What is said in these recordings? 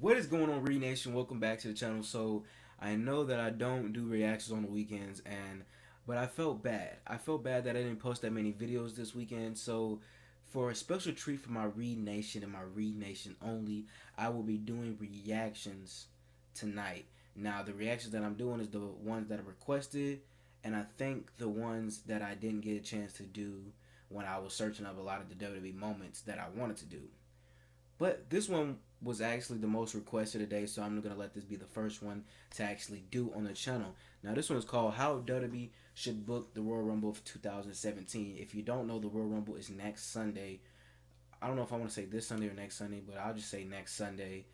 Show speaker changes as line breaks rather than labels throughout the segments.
What is going on, Re Nation? Welcome back to the channel. So I know that I don't do reactions on the weekends, but I felt bad. I felt bad that I didn't post that many videos this weekend. So for a special treat for my Re Nation and my Re Nation only, I will be doing reactions tonight. Now the reactions that I'm doing is the ones that are requested, and I think the ones that I didn't get a chance to do when I was searching up a lot of the WWE moments that I wanted to do. But this one was actually the most requested today, so I'm going to let this be the first one to actually do on the channel. Now, this one is called How WWE Should Book the Royal Rumble of 2017. If you don't know, the Royal Rumble is next Sunday. I don't know if I want to say this Sunday or next Sunday, but I'll just say next Sunday.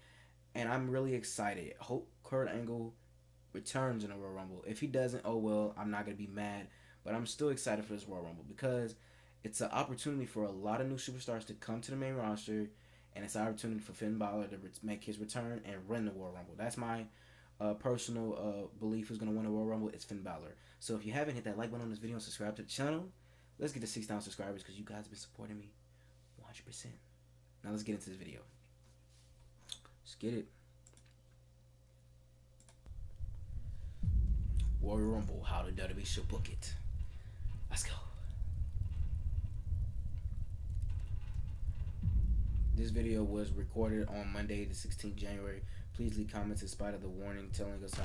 And I'm really excited. Hope Kurt Angle returns in the Royal Rumble. If he doesn't, oh well, I'm not going to be mad. But I'm still excited for this Royal Rumble because it's an opportunity for a lot of new superstars to come to the main roster, and it's an opportunity for Finn Balor to make his return and win the Royal Rumble. That's my personal belief who's going to win the Royal Rumble. It's Finn Balor. So if you haven't hit that like button on this video and subscribe to the channel, let's get to 6,000 subscribers because you guys have been supporting me 100%. Now let's get into this video. Let's get it. Royal Rumble, how the WWE should book it. Let's go. This video was recorded on Monday, the 16th January. Please leave comments in spite of the warning telling us how.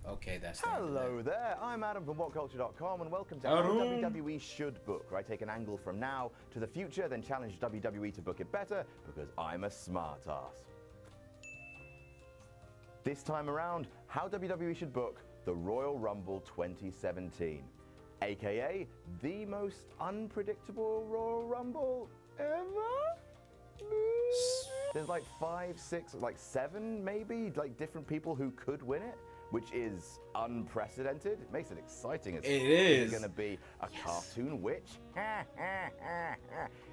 Okay, that's
Hello there, I'm Adam from WhatCulture.com and welcome to How WWE Should Book, where I take an angle from now to the future, then challenge WWE to book it better because I'm a smart ass. This time around, How WWE Should Book the Royal Rumble 2017, aka the most unpredictable Royal Rumble ever? There's like 5, 6, like 7 maybe, like different people who could win it, which is unprecedented. It makes it exciting.
It is.
Is it going to be a cartoon witch?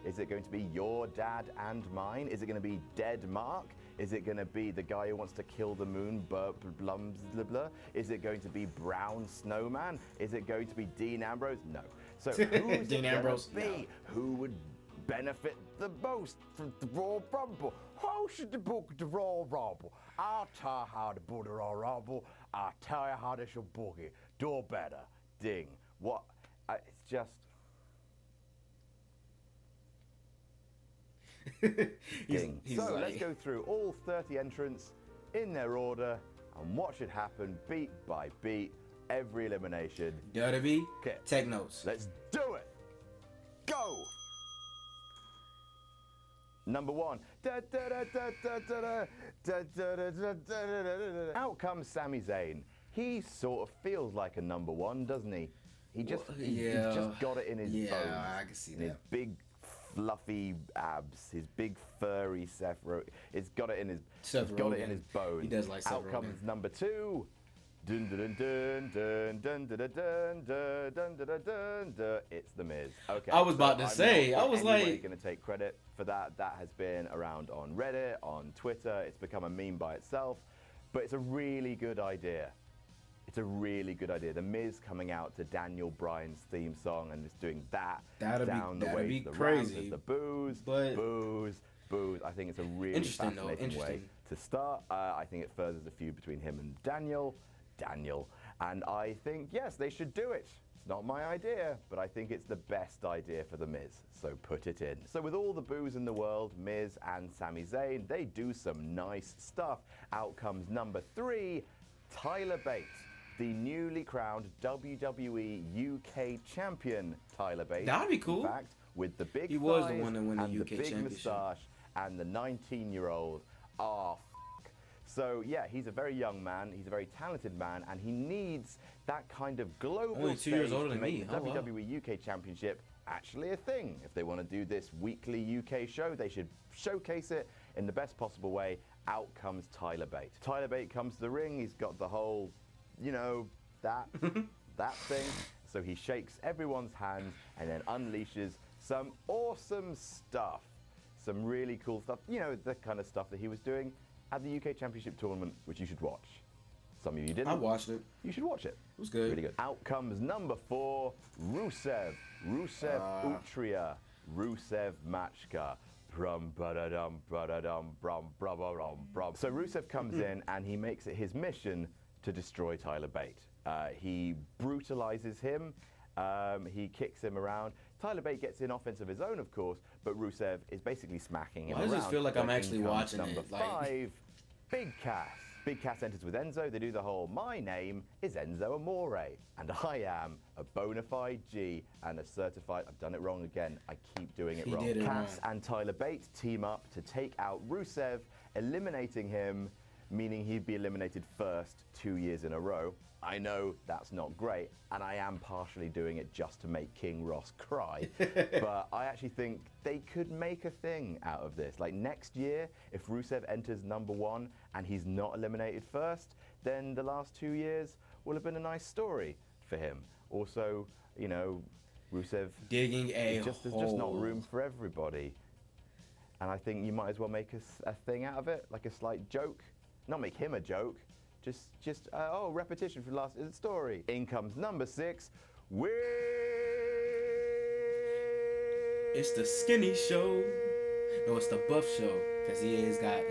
Is it going to be your dad and mine? Is it going to be Dead Mark? Is it going to be the guy who wants to kill the moon, blum, blah, blah? Is it going to be Brown Snowman? Is it going to be Dean Ambrose? No. So who's Dean Ambrose? Be? No. Who would benefit the most from the Royal Rumble? How should they book the Royal Rumble? I'll tell you how to book the Royal Rumble. I'll tell you how they should book it. Do better. Ding. What? It's just... Ding. So like... let's go through all 30 entrants in their order and what should happen beat by beat, every elimination.
WWE, take notes.
Let's do it. Go! Number 1. Out comes Sami Zayn. He sort of feels like a number 1, doesn't he? He's just got it in his bones.
Yeah, I can see that.
His big fluffy abs, his big furry Seth Rogen. It's got it in his. He's got it in his bones.
He does like Seth Rogen.
Out comes number 2. Dun dun dun dun dun dun dun dun dun dun dun dun dun. It's The Miz. Okay.
I was about to say. I was like,
going to take credit for that. That has been around on Reddit, on Twitter. It's become a meme by itself, but it's a really good idea. It's a really good idea. The Miz coming out to Daniel Bryan's theme song and just doing that down the way to the crazy. The booze, booze, booze. I think it's a really fascinating way to start. I think it furthers the feud between him and Daniel. And I think, yes, they should do it. It's not my idea, but I think it's the best idea for The Miz, so put it in. So with all the booze in the world, Miz and Sami Zayn, they do some nice stuff. Out comes number 3, Tyler Bate, the newly crowned WWE UK champion. Tyler Bate.
That'd be cool.
In fact, with the big
he was the one that won the UK
big
championship.
Moustache and the 19-year-old. So yeah, he's a very young man, he's a very talented man, and he needs that kind of global
Only 2 years older
to
than
make
me.
the WWE UK Championship actually a thing. If they want to do this weekly UK show, they should showcase it in the best possible way. Out comes Tyler Bate. Tyler Bate comes to the ring, he's got the whole, you know, that thing. So he shakes everyone's hand and then unleashes some awesome stuff. Some really cool stuff. You know, the kind of stuff that he was doing at the UK Championship tournament, which you should watch. Some of you didn't.
I watched it.
You should watch it.
It was good.
Really good. Out comes number 4, Rusev. Rusev Utria. Rusev Machka. Brum, ba-da-dum, ba-da-dum, brum, brum, brum. So Rusev comes in and he makes it his mission to destroy Tyler Bate. He brutalizes him. He kicks him around. Tyler Bate gets in offense of his own, of course, but Rusev is basically smacking him around.
Why does this feel like I'm actually watching
number
it?
5, Big Cass. Big Cass enters with Enzo. They do the whole, my name is Enzo Amore, and I am a bona fide G and a certified, I've done it wrong again, I keep doing it wrong. Cass and Tyler Bate team up to take out Rusev, eliminating him, meaning he'd be eliminated first 2 years in a row. I know that's not great, and I am partially doing it just to make King Ross cry, but I actually think they could make a thing out of this. Like next year, if Rusev enters number 1 and he's not eliminated first, then the last 2 years will have been a nice story for him. Also, you know, Rusev
digging a
there's just not room for everybody. And I think you might as well make a thing out of it, like a slight joke. Not make him a joke. Just repetition from the last story. In comes number 6.
It's the skinny show. No, it's the buff show. Cause he's got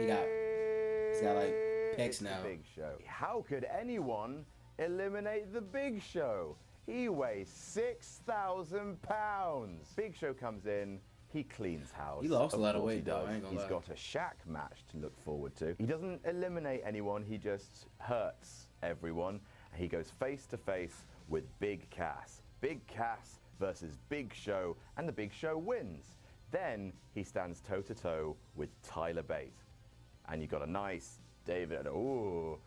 like pecs now.
Big Show. How could anyone eliminate the Big Show? He weighs 6,000 pounds. Big Show comes in. He cleans house.
He lost a lot of weight, though. I ain't gonna lie.
He's got a Shaq match to look forward to. He doesn't eliminate anyone. He just hurts everyone. And he goes face to face with Big Cass. Big Cass versus Big Show, and the Big Show wins. Then he stands toe to toe with Tyler Bate, and you got a nice David. Ooh.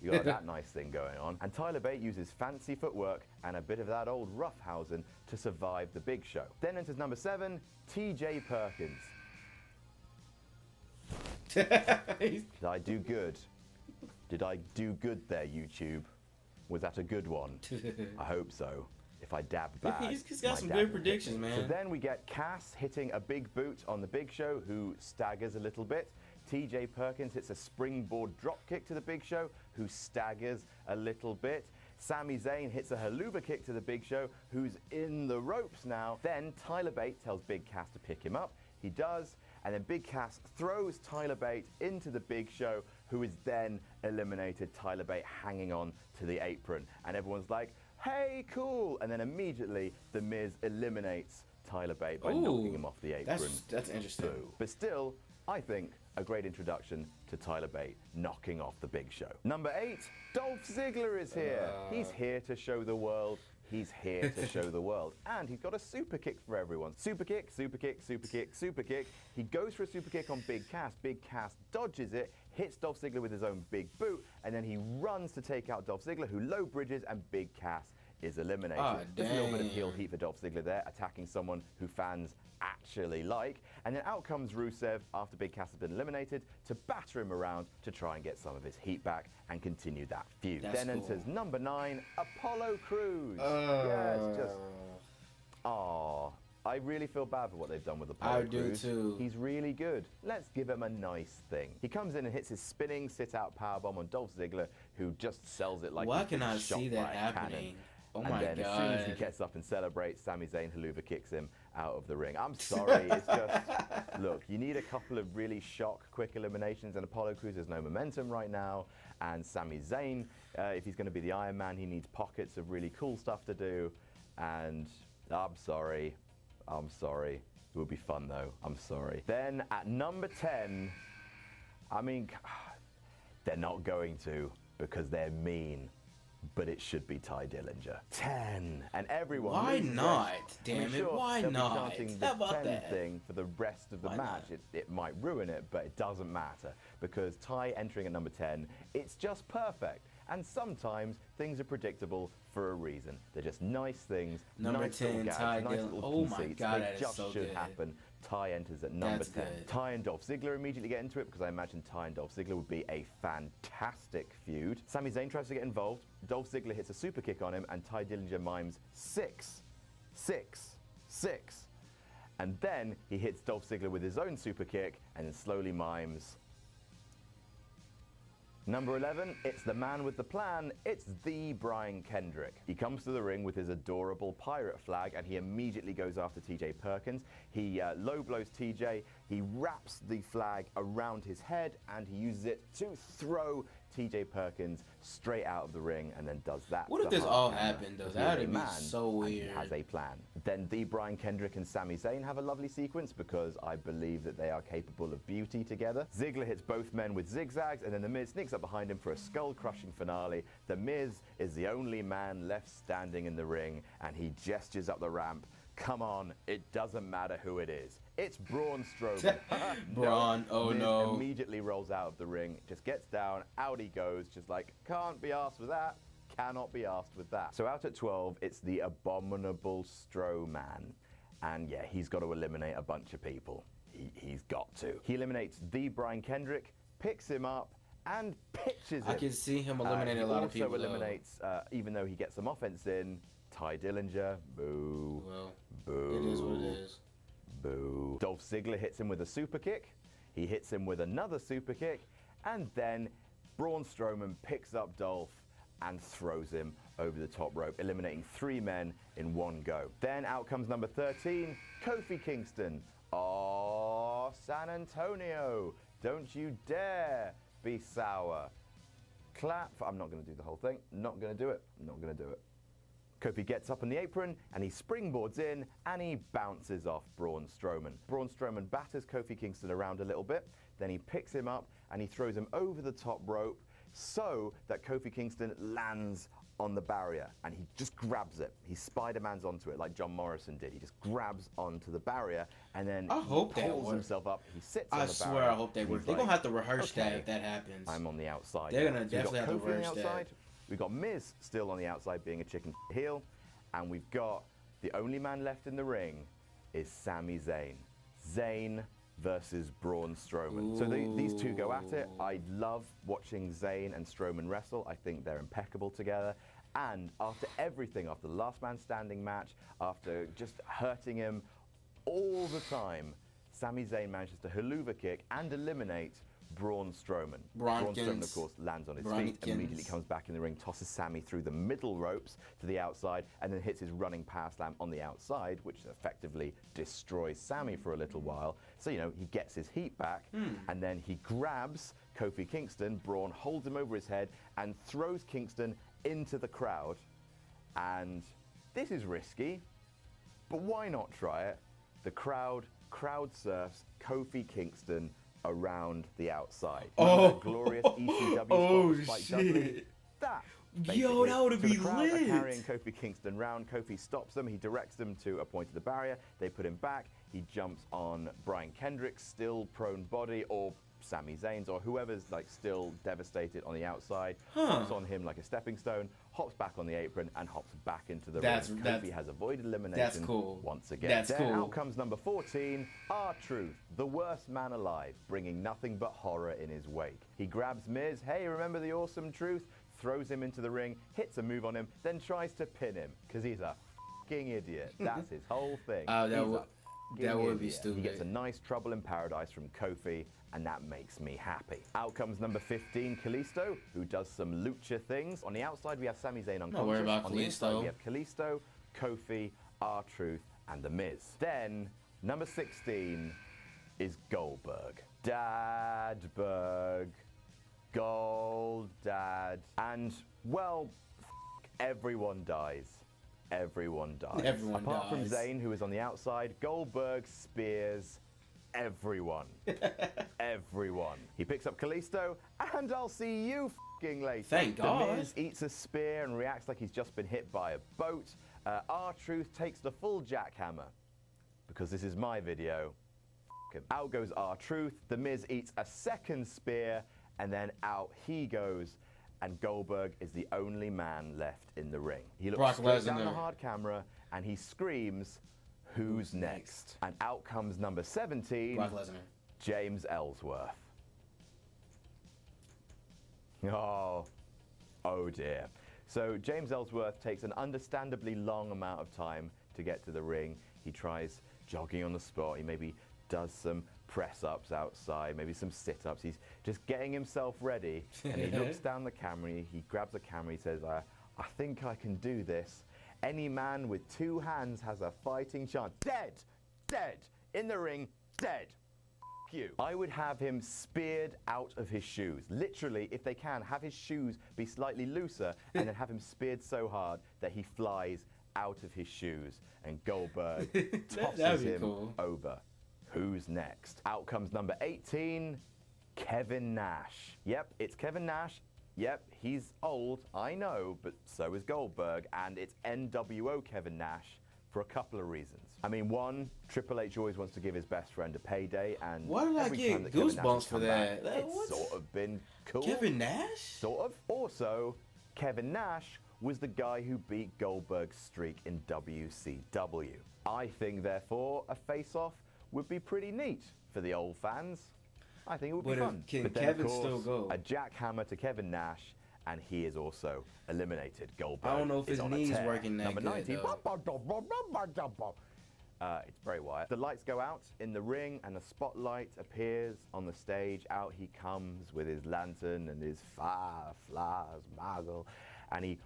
You got that nice thing going on. And Tyler Bate uses fancy footwork and a bit of that old roughhousing to survive the Big Show. Then enters number 7, TJ Perkins. Did I do good? Did I do good there, YouTube? Was that a good one? I hope so. If I dab bad.
He's got some good predictions, man.
So then we get Cass hitting a big boot on the Big Show, who staggers a little bit. TJ Perkins hits a springboard dropkick to the Big Show, who staggers a little bit. Sami Zayn hits a haluva kick to the Big Show, who's in the ropes now. Then Tyler Bate tells Big Cass to pick him up. He does, and then Big Cass throws Tyler Bate into the Big Show, who is then eliminated. Tyler Bate hanging on to the apron, and everyone's like, hey, cool! And then immediately, The Miz eliminates Tyler Bate by knocking him off the apron.
That's interesting.
But still, I think a great introduction to Tyler Bate knocking off the Big Show. Number 8, Dolph Ziggler is here. He's here to show the world. He's here to show the world. And he's got a super kick for everyone. Super kick, super kick, super kick, super kick. He goes for a super kick on Big Cass. Big Cass dodges it, hits Dolph Ziggler with his own big boot, and then he runs to take out Dolph Ziggler, who low bridges, and Big Cass is eliminated. There's a little bit of heel heat for Dolph Ziggler there, attacking someone who fans actually like. And then out comes Rusev after Big Cass has been eliminated to batter him around to try and get some of his heat back and continue that feud. Then enters number 9, Apollo Crews. Yes, just... Aww. I really feel bad for what they've done with Apollo Crews.
I do too.
He's really good. Let's give him a nice thing. He comes in and hits his spinning sit-out powerbomb on Dolph Ziggler, who just sells it like
why can I see that happening?
Cannon.
Oh
and
my
then
God.
As soon as he gets up and celebrates, Sami Zayn haluva kicks him out of the ring. I'm sorry, it's just, look, you need a couple of really quick eliminations, and Apollo Crews has no momentum right now, and Sami Zayn, if he's going to be the Iron Man, he needs pockets of really cool stuff to do, and I'm sorry. It would be fun though, I'm sorry. Then at number 10, I mean, they're not going to because they're mean. But it should be Ty Dillinger. 10. And everyone...
Why not? Damn it,
sure,
why not?
Chanting
How
the
about
10
that?
thing for the rest of the match. It might ruin it, but it doesn't matter. Because Ty entering at number 10, it's just perfect. And sometimes things are predictable for a reason. They're just nice things,
number
nice
10,
little gags,
Ty
nice
Dillinger.
little
Oh my
conceits.
God,
they
that is
just
so
should
good.
happen. Ty enters at number
That's
10.
good.
Ty and Dolph Ziggler immediately get into it because I imagine Ty and Dolph Ziggler would be a fantastic feud. Sami Zayn tries to get involved. Dolph Ziggler hits a super kick on him, and Ty Dillinger mimes 6, 6, 6. And then he hits Dolph Ziggler with his own super kick and then slowly mimes Number 11, it's the man with the plan. It's the Brian Kendrick. He comes to the ring with his adorable pirate flag, and he immediately goes after TJ Perkins. He low blows TJ. He wraps the flag around his head, and he uses it to throw TJ Perkins straight out of the ring, and then does that.
What if this all happened, though? That would be so weird.
He has a plan. Then the Brian Kendrick and Sami Zayn have a lovely sequence because I believe that they are capable of beauty together. Ziggler hits both men with zigzags, and then The Miz sneaks up behind him for a skull-crushing finale. The Miz is the only man left standing in the ring, and he gestures up the ramp. Come on, it doesn't matter who it is. It's Braun Strowman.
Braun, oh
Miz
no.
Immediately rolls out of the ring, just gets down, out he goes, just like, can't be asked with that, cannot be asked with that. So out at 12, it's the abominable Strowman. And yeah, he's got to eliminate a bunch of people. He's got to. He eliminates the Brian Kendrick, picks him up, and pitches him.
I can see him eliminating a lot of people.
He also eliminates, even though he gets some offense in, Ty Dillinger, boo,
Well,
boo.
it is what it is.
Boo. Dolph Ziggler hits him with a super kick. He hits him with another super kick. And then Braun Strowman picks up Dolph and throws him over the top rope, eliminating 3 men in one go. Then out comes number 13, Kofi Kingston. Oh, San Antonio. Don't you dare be sour. Clap. I'm not going to do the whole thing. Not going to do it. Not going to do it. Kofi gets up on the apron, and he springboards in, and he bounces off Braun Strowman. Braun Strowman batters Kofi Kingston around a little bit, then he picks him up, and he throws him over the top rope so that Kofi Kingston lands on the barrier, and he just grabs it. He Spider-Mans onto it like John Morrison did. He just grabs onto the barrier, and then he pulls himself up. He sits on the barrier.
I swear I hope they work. They're going to have to rehearse that if that happens.
I'm on the outside.
They're going to definitely have to rehearse that.
We've got Miz still on the outside being a chicken heel, and we've got the only man left in the ring is Sami Zayn. Zayn versus Braun Strowman.
Ooh.
So these two go at it. I love watching Zayn and Strowman wrestle. I think they're impeccable together. And after everything, after the last man standing match, after just hurting him all the time, Sami Zayn manages to haluva kick and eliminate Braun Strowman. Braun Strowman, of course, lands on his feet, immediately comes back in the ring, tosses Sami through the middle ropes to the outside, and then hits his running power slam on the outside, which effectively destroys Sami for a little while. So, you know, he gets his heat back, and then he grabs Kofi Kingston. Braun holds him over his head and throws Kingston into the crowd. And this is risky, but why not try it? The crowd surfs Kofi Kingston around the outside.
Oh,
that glorious ECW spot, Spike Dudley? That,
yo, that would be
the crowd
lit.
Are carrying Kofi Kingston round. Kofi stops them. He directs them to a point of the barrier. They put him back. He jumps on Brian Kendrick's still prone body, or Sami Zayn's, or whoever's like still devastated on the outside. Hops on him like a stepping stone, hops back on the apron, and hops back into the ring. Kofi has avoided elimination once again. Then out comes number 14, R-Truth, the worst man alive, bringing nothing but horror in his wake. He grabs Miz, hey, remember the awesome truth? Throws him into the ring, hits a move on him, then tries to pin him, because he's a f***ing idiot. That's his whole thing.
That would be stupid.
He gets a nice Trouble in Paradise from Kofi, and that makes me happy. Out comes number 15, Kalisto, who does some lucha things. On the outside, we have Sami Zayn unconscious.
Don't worry about
on
Kalisto.
The inside, we have Kalisto, Kofi, R-Truth, and The Miz. Then, number 16 is Goldberg. Dadberg. Gold Dad. And, well, everyone dies. Everyone dies. Apart from Zayn, who is on the outside, Goldberg spears everyone. Everyone. He picks up Kalisto, and I'll see you f***ing later.
Thank God.
The Miz eats a spear and reacts like he's just been hit by a boat. R-Truth takes the full jackhammer. Because this is my video. F*** him. Out goes R-Truth. The Miz eats a second spear, and then out he goes. And Goldberg is the only man left in the ring. He looks straight down the hard camera, and he screams, "Who's next?" And out comes number 17,
Brock Lesnar.
James Ellsworth. Oh dear. So James Ellsworth takes an understandably long amount of time to get to the ring. He tries jogging on the spot. He maybe does some press-ups outside, maybe some sit-ups. He's just getting himself ready, and he looks down the camera, he grabs the camera, he says, I think I can do this. Any man with 2 hands has a fighting chance. Dead! Dead! In the ring, dead! You. I would have him speared out of his shoes. Literally, if they can, have his shoes be slightly looser and then have him speared so hard that he flies out of his shoes and Goldberg tosses him over. Who's next? Out comes number 18, Kevin Nash. Yep, it's Kevin Nash. Yep, he's old, I know, but so is Goldberg, and it's NWO Kevin Nash for a couple of reasons. I mean, one, Triple H always wants to give his best friend a payday, and
why did I get goosebumps for that?
It's sort of been cool.
Kevin Nash?
Sort of. Also, Kevin Nash was the guy who beat Goldberg's streak in WCW. I think, therefore, a face-off would be pretty neat for the old fans. I think it would be fun.
Can Kevin still go?
A jackhammer to Kevin Nash, and he is also eliminated. Goldberg.
I don't know if his knee's working that
Number
good.
19. It's Bray Wyatt. The lights go out in the ring, and a spotlight appears on the stage. Out he comes with his lantern and his flowers, margle, and he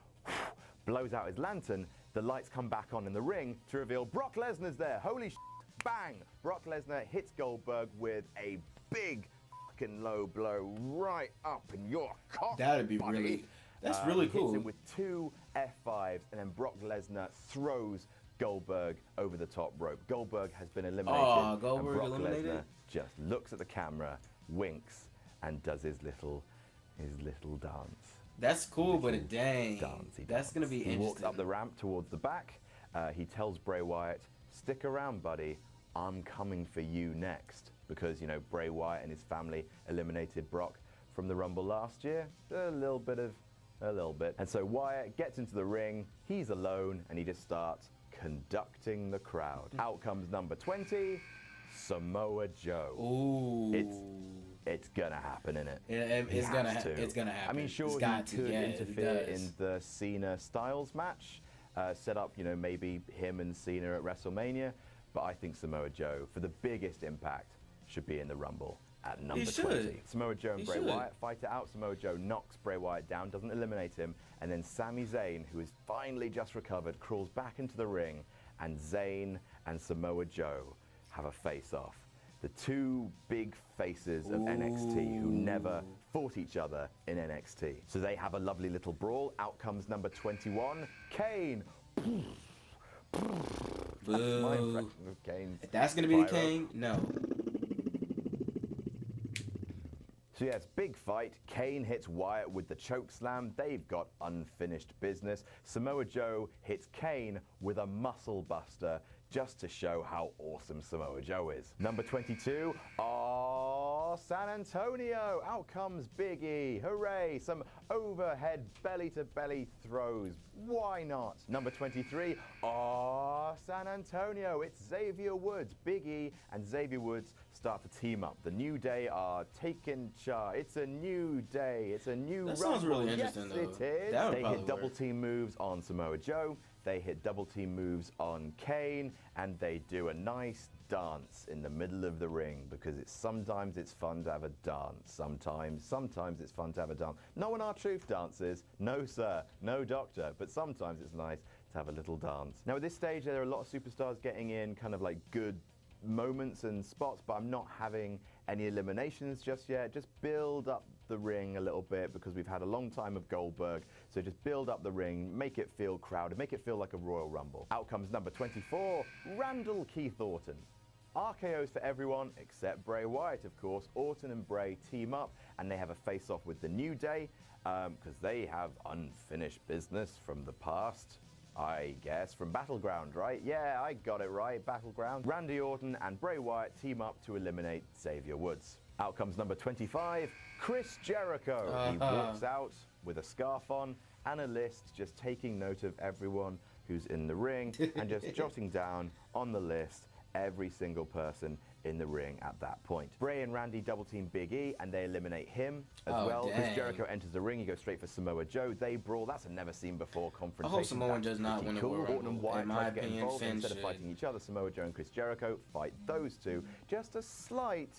blows out his lantern. The lights come back on in the ring to reveal Brock Lesnar's there. Holy shit! Bang! Brock Lesnar hits Goldberg with a big fucking low blow right up in your cock.
That'd be
buddy.
really. That's really cool.
Hits him with 2 F5s, and then Brock Lesnar throws Goldberg over the top rope. Goldberg has been eliminated.
Oh, Goldberg
and Brock
eliminated?
Lesnar just looks at the camera, winks, and does his little dance.
That's cool, but dang,
That's
gonna be interesting.
He walks up the ramp towards the back. He tells Bray Wyatt, "Stick around, buddy. I'm coming for you next." Because, you know, Bray Wyatt and his family eliminated Brock from the Rumble last year. A little bit. And so Wyatt gets into the ring. He's alone, and he just starts conducting the crowd. Out comes number 20, Samoa Joe.
Ooh.
It's gonna happen, innit?
It's gonna happen.
I mean, sure, he could interfere in the Cena-Styles match, set up, you know, maybe him and Cena at WrestleMania, but I think Samoa Joe, for the biggest impact, should be in the Rumble at number 20. Samoa Joe and Bray Wyatt fight it out. Samoa Joe knocks Bray Wyatt down, doesn't eliminate him, and then Sami Zayn, who is finally just recovered, crawls back into the ring, and Zayn and Samoa Joe have a face-off. The 2 big faces of NXT who never fought each other in NXT. So they have a lovely little brawl. Out comes number 21, Kane. That's my impression of Kane.
That's going to be the Kane? No.
So yes, big fight. Kane hits Wyatt with the choke slam. They've got unfinished business. Samoa Joe hits Kane with a muscle buster just to show how awesome Samoa Joe is. Number 22, San Antonio. Out comes Big E. Hooray! Some overhead belly-to-belly throws. Why not? Number 23, San Antonio. It's Xavier Woods. Big E and Xavier Woods start to team up. The New Day are taking charge. It's a new day. It's a new
That sounds really interesting,
yes,
though.
it is.
That would
They
probably
hit double
work.
team moves on Samoa Joe. They hit double team moves on Kane, and they do a nice dance in the middle of the ring, because sometimes it's fun to have a dance. Sometimes it's fun to have a dance. Not when R-Truth dances, no sir, no doctor, but sometimes it's nice to have a little dance. Now at this stage there are a lot of superstars getting in kind of like good moments and spots, but I'm not having any eliminations just yet. Just build up the ring a little bit, because we've had a long time of Goldberg, so just build up the ring, make it feel crowded, make it feel like a Royal Rumble. Out comes number 24, Randall Keith Orton. RKO's for everyone except Bray Wyatt, of course. Orton and Bray team up, and they have a face-off with the New Day, because they have unfinished business from the past. I guess, from Battleground, right? Yeah, I got it right, Battleground. Randy Orton and Bray Wyatt team up to eliminate Xavier Woods. Out comes number 25, Chris Jericho. He walks out with a scarf on and a list, just taking note of everyone who's in the ring and just jotting down on the list every single person in the ring at that point. Bray and Randy double team Big E and they eliminate him as
Oh,
well.
dang.
Chris Jericho enters the ring, he goes straight for Samoa Joe. They brawl. That's a never seen before confrontation.
I hope Samoa does not win the
cool.
Royal
Orton and
Rumble.
Wyatt
In my
try to get
opinion,
involved.
Finn
Instead
should.
of fighting each other, Samoa Joe and Chris Jericho fight those two. Just a slight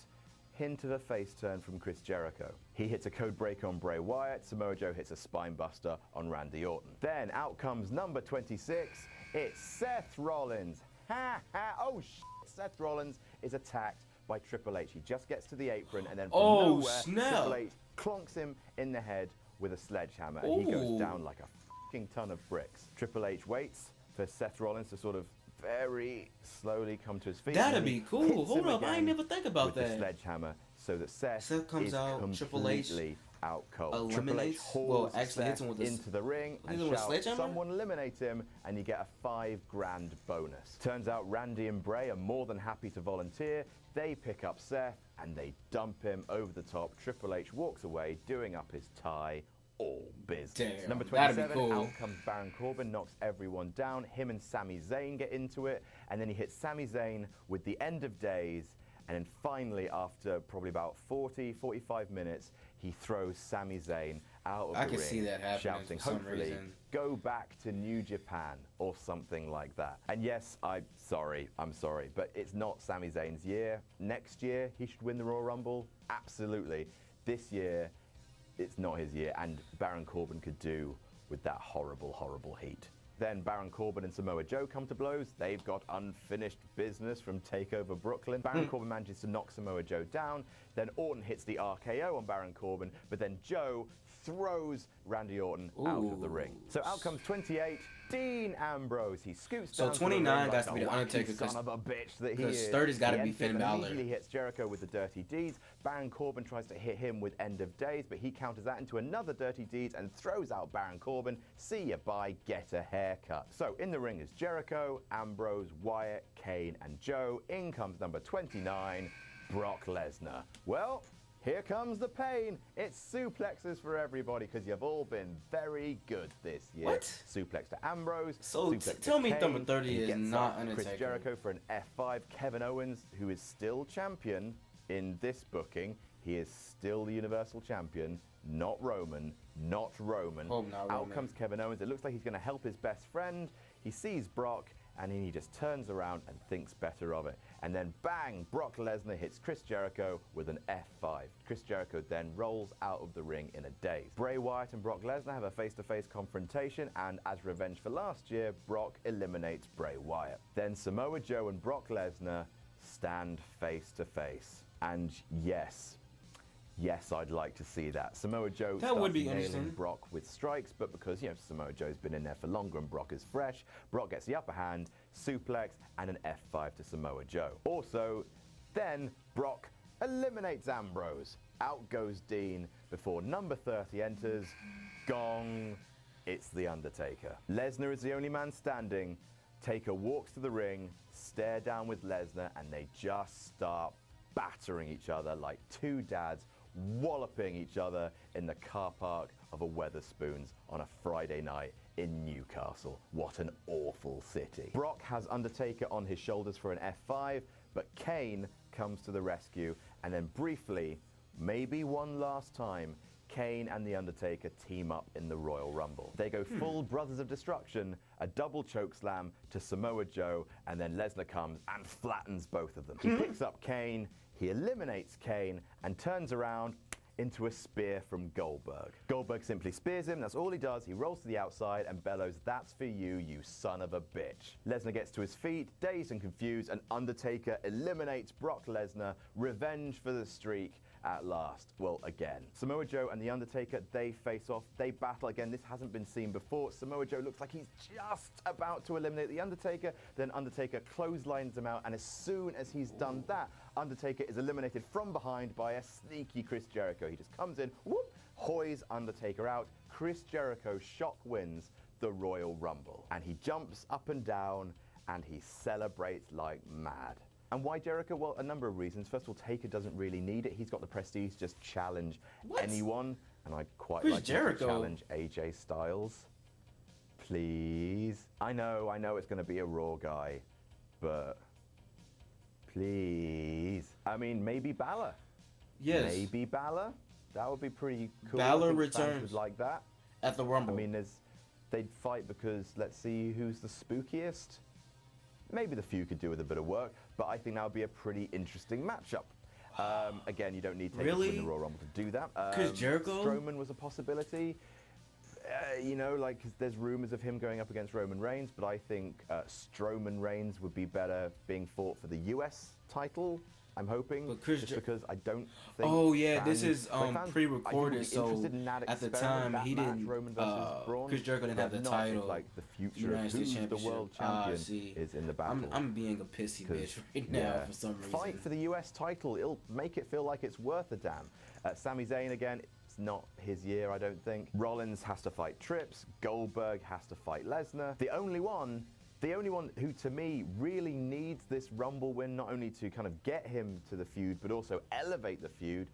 hint of a face turn from Chris Jericho. He hits a code breaker on Bray Wyatt. Samoa Joe hits a spine buster on Randy Orton. Then out comes number 26. It's Seth Rollins. Ha ha! Oh shit! Seth Rollins is attacked by Triple H. He just gets to the apron and then from
Oh,
nowhere,
snap.
Triple H clonks him in the head with a sledgehammer and he goes
Ooh.
down like a fucking ton of bricks. Triple H waits for Seth Rollins to sort of very slowly come to his feet.
That'd
and he
be cool.
hits
Hold
him
up, I
again
ain't never think about
with the
that.
sledgehammer so that Seth
Comes
is
out, Triple H
completely out cold. Triple H
eliminates-
hauls
well, actually hits
Seth
him with a
into the ring and
hits him with a
shouts,
sledgehammer?
"Someone eliminate him," and you get a $5,000 bonus. Turns out Randy and Bray are more than happy to volunteer. They pick up Seth and they dump him over the top. Triple H walks away, doing up his tie. All business.
Damn,
Number
that'd be
27,
cool.
out comes Baron Corbin, knocks everyone down. Him and Sami Zayn get into it, and then he hits Sami Zayn with the end of days, and then finally, after probably about 45 minutes, he throws Sami Zayn out of
I
the
can
ring,
see that happening
shouting,
for some
hopefully,
reason.
go back to New Japan, or something like that. And yes, I'm sorry, but it's not Sami Zayn's year. Next year, he should win the Royal Rumble, absolutely. This year, it's not his year, and Baron Corbin could do with that horrible, horrible heat. Then Baron Corbin and Samoa Joe come to blows. They've got unfinished business from TakeOver Brooklyn. Baron Corbin manages to knock Samoa Joe down. Then Orton hits the RKO on Baron Corbin, but then Joe throws Randy Orton out of the ring. So out comes 28, Dean Ambrose. He scoots
So
down to the
29
ring
got
like
to be
the
the Undertaker,
wacky son of a bitch that he is.
30's gotta
He
be
enters
Finn
and
Balor.
immediately hits Jericho with the Dirty Deeds. Baron Corbin tries to hit him with End of Days, but he counters that into another Dirty Deeds and throws out Baron Corbin. See ya, bye, get a haircut. So in the ring is Jericho, Ambrose, Wyatt, Kane, and Joe. In comes number 29, Brock Lesnar. Well, here comes the pain. It's suplexes for everybody because you've all been very good this year.
What?
Suplex to Ambrose.
So
suplex to
tell me
Kane,
number 30
and he
is
gets
not
up
Undertaker.
Chris Jericho for an F5. Kevin Owens, who is still champion in this booking, he is still the Universal Champion, not Roman, not Roman.
Hope not
Out
Roman.
comes Kevin Owens. It looks like he's going to help his best friend. He sees Brock, and then he just turns around and thinks better of it. And then bang, Brock Lesnar hits Chris Jericho with an F5. Chris Jericho then rolls out of the ring in a daze. Bray Wyatt and Brock Lesnar have a face-to-face confrontation, and as revenge for last year, Brock eliminates Bray Wyatt. Then Samoa Joe and Brock Lesnar stand face-to-face. And yes, I'd like to see that. Samoa Joe
That would
starts
be
nailing
interesting.
Brock with strikes, but because, Samoa Joe's been in there for longer and Brock is fresh, Brock gets the upper hand, suplex, and an F5 to Samoa Joe. Also, then Brock eliminates Ambrose. Out goes Dean before number 30 enters. Gong. It's The Undertaker. Lesnar is the only man standing. Taker walks to the ring, stare down with Lesnar, and they just start battering each other like two dads walloping each other in the car park of a Weatherspoons on a Friday night in Newcastle. What an awful city. Brock has Undertaker on his shoulders for an F5, but Kane comes to the rescue, and then briefly, maybe one last time, Kane and The Undertaker team up in the Royal Rumble. They go full Brothers of Destruction, a double choke slam to Samoa Joe, and then Lesnar comes and flattens both of them. He picks up Kane, he eliminates Kane, and turns around into a spear from Goldberg. Goldberg simply spears him, that's all he does. He rolls to the outside and bellows, "That's for you, you son of a bitch." Lesnar gets to his feet, dazed and confused, and Undertaker eliminates Brock Lesnar. Revenge for the streak at last. Well, again. Samoa Joe and The Undertaker, they face off, they battle again. This hasn't been seen before. Samoa Joe looks like he's just about to eliminate The Undertaker, then Undertaker clotheslines him out, and as soon as he's done that, Undertaker is eliminated from behind by a sneaky Chris Jericho. He just comes in, whoop, hoys Undertaker out. Chris Jericho shock wins the Royal Rumble. And he jumps up and down, and he celebrates like mad. And why Jericho? Well, a number of reasons. First of all, Taker doesn't really need it. He's got the prestige to just challenge anyone. And I'd quite
Chris
like him to
Jericho?
challenge AJ Styles. Please. I know it's going to be a Raw guy, but Please. I mean, maybe Balor.
Yes.
Maybe Balor. That would be pretty cool.
Balor
I think
returns
fans would like that.
at the Rumble.
I mean, they'd fight because let's see who's the spookiest. Maybe the feud could do with a bit of work, but I think that would be a pretty interesting matchup. Again, you don't need Taker to win the Royal Rumble to do that.
Chris Jericho?
Strowman was a possibility. You know, like there's rumors of him going up against Roman Reigns, but I think Strowman Reigns would be better being fought for the US title. I'm hoping,
but Chris
just because I don't think.
Oh yeah,
fans,
this is
pre-recorded,
so at the time he didn't.
Braun,
Chris Jericho didn't have the title.
Like the future
United
of
States
who the
Championship.
world champion is in the battle.
I'm being a pissy bitch right now for some reason.
Fight for the US title. It'll make it feel like it's worth a damn. Sami Zayn again. It's not his year, I don't think. Rollins has to fight Trips. Goldberg has to fight Lesnar. The only one who, to me, really needs this Rumble win, not only to kind of get him to the feud, but also elevate the feud,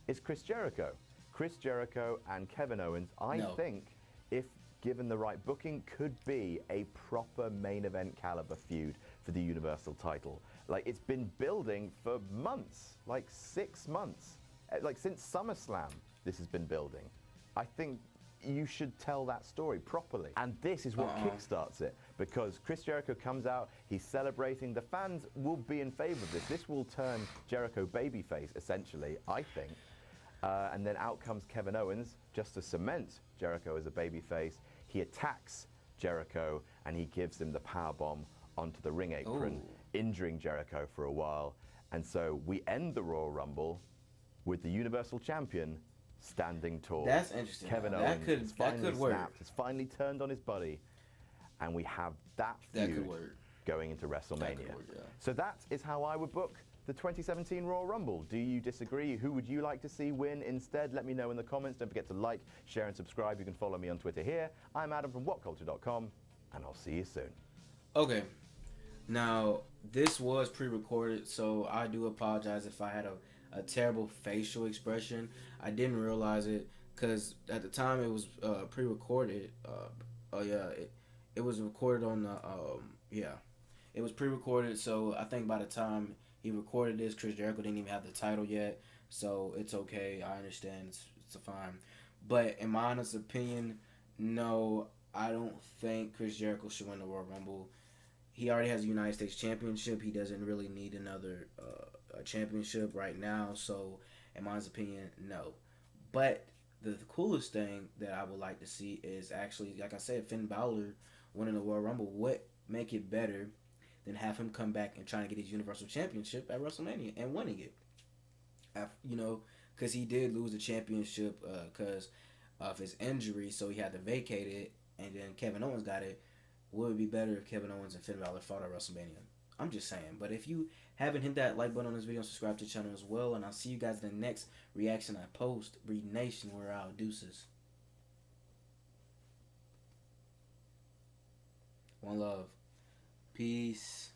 is Chris Jericho. Chris Jericho and Kevin Owens, I think, if given the right booking, could be a proper main event caliber feud for the Universal title. Like, it's been building for months, like 6 months. Like, since SummerSlam, this has been building. I think you should tell that story properly. And this is what kickstarts it, because Chris Jericho comes out, he's celebrating, the fans will be in favor of this. This will turn Jericho babyface, essentially, I think. And then out comes Kevin Owens, just to cement Jericho as a babyface. He attacks Jericho, and he gives him the powerbomb onto the ring apron, injuring Jericho for a while. And so we end the Royal Rumble with the Universal Champion standing tall.
That's interesting.
Kevin Owens has finally snapped, has finally turned on his buddy, and we have that feud going into WrestleMania. So that is how I would book the 2017 Royal Rumble. Do you disagree? Who would you like to see win instead? Let me know in the comments. Don't forget to like, share, and subscribe. You can follow me on Twitter here. I'm Adam from WhatCulture.com, and I'll see you soon.
Okay. Now, this was pre-recorded, so I do apologize if I had a terrible facial expression. I didn't realize it because at the time it was pre-recorded. It was recorded on the it was pre-recorded. So I think by the time he recorded this, Chris Jericho didn't even have the title yet. So it's okay. I understand. It's fine. But in my honest opinion, no, I don't think Chris Jericho should win the Royal Rumble. He already has a United States Championship. He doesn't really need another championship right now. So, in my opinion, no. But the coolest thing that I would like to see is actually, like I said, Finn Balor winning the Royal Rumble. What make it better than have him come back and trying to get his Universal Championship at WrestleMania and winning it? You know, because he did lose the championship because of his injury, so he had to vacate it, and then Kevin Owens got it. Would it be better if Kevin Owens and Finn Balor fought at WrestleMania? I'm just saying. But if you haven't hit that like button on this video, subscribe to the channel as well. And I'll see you guys in the next reaction I post. Breed Nation, we're out. Deuces. One love. Peace.